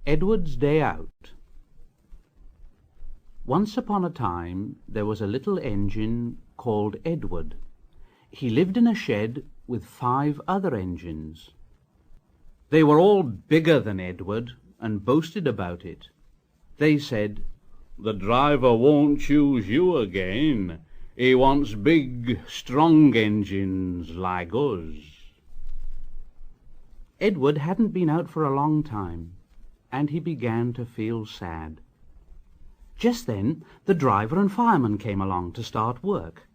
Edward's Day Out. Once upon a time there was a little engine called Edward. He lived in a shed with 5 other engines. They were all bigger than Edward and boasted about it. They said, "The driver won't choose you again. He wants big, strong engines like us." Edward hadn't been out for a long time, and he began to feel sad. Just then the driver and fireman came along to start work.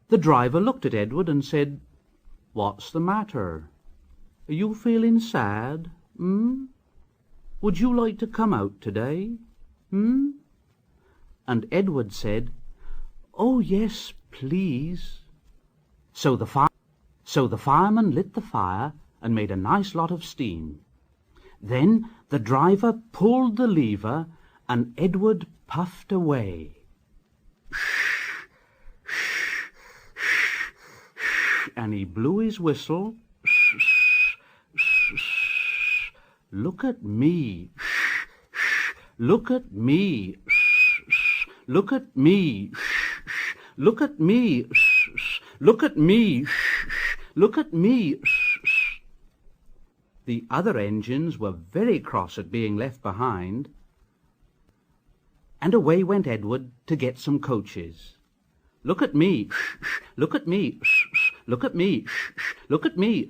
The driver looked at Edward and said, "What's the matter? Are you feeling sad? Would you like to come out today? And Edward said, "Oh, yes, please." So the fireman lit the fire and made a nice lot of steam. Then the driver pulled the lever and Edward puffed away. And he blew his whistle. "Look at me. Look at me. Look at me. Look at me. Look at me. Look at me." The other engines were very cross at being left behind, and away went Edward to get some coaches. "Look at me. Look at me. Look at me. Look at me."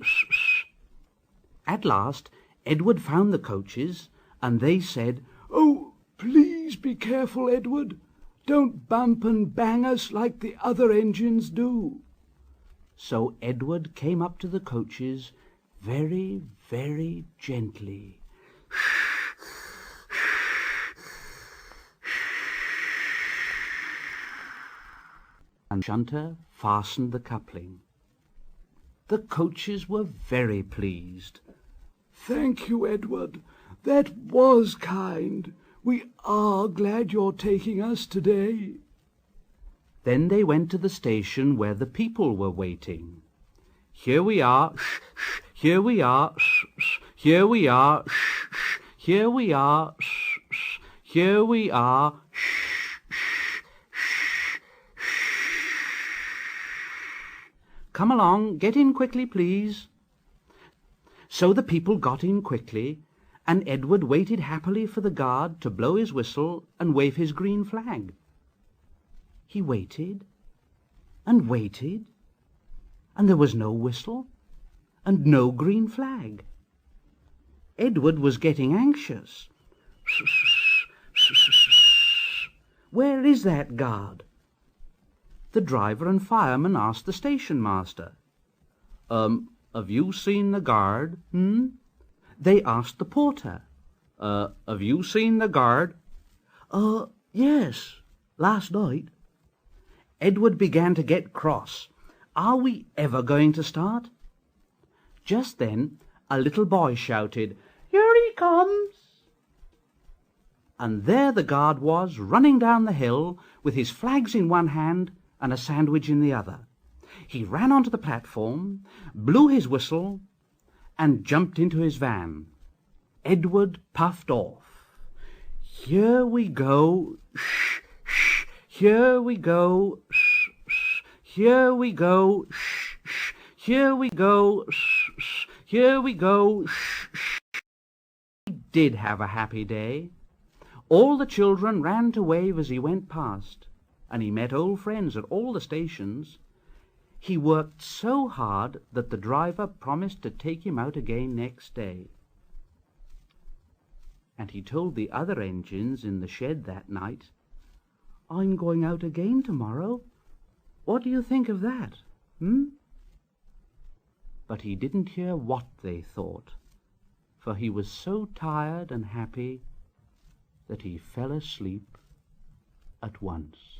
At last Edward found the coaches, and they said, "Oh, please be careful, Edward. Don't bump and bang us like the other engines do." So Edward came up to the coaches very, very gently. And shunter fastened the coupling. The coaches were very pleased. "Thank you, Edward. That was kind. We are glad you're taking us today." Then they went to the station where the people were waiting. "Here we are. Here we are. Here we are. Here we are. Here we are. Come along, get in quickly, please." So the people got in quickly, and Edward waited happily for the guard to blow his whistle and wave his green flag. He waited and waited, and there was no whistle and no green flag. Edward was getting anxious. "Where is that guard?" The driver and fireman asked the station master. Have you seen the guard?" They asked the porter. Have you seen the guard?" Yes, last night." Edward began to get cross. Are we ever going to start? Just then a little boy shouted, "Here he comes!" And there the guard was, running down the hill with his flags in one hand and a sandwich in the other. He ran onto the platform, blew his whistle, and jumped into his van. Edward puffed off. "Here we go, shh, shh, here we go, shh, shh, here we go, shh, shh, here we go, shh, shh, here we go, shh, shh." He did have a happy day. All the children ran to wave as he went past, and he met old friends at all the stations. He worked so hard that the driver promised to take him out again next day. And he told the other engines in the shed that night, "I'm going out again tomorrow. What do you think of that, But he didn't hear what they thought, for he was so tired and happy that he fell asleep at once.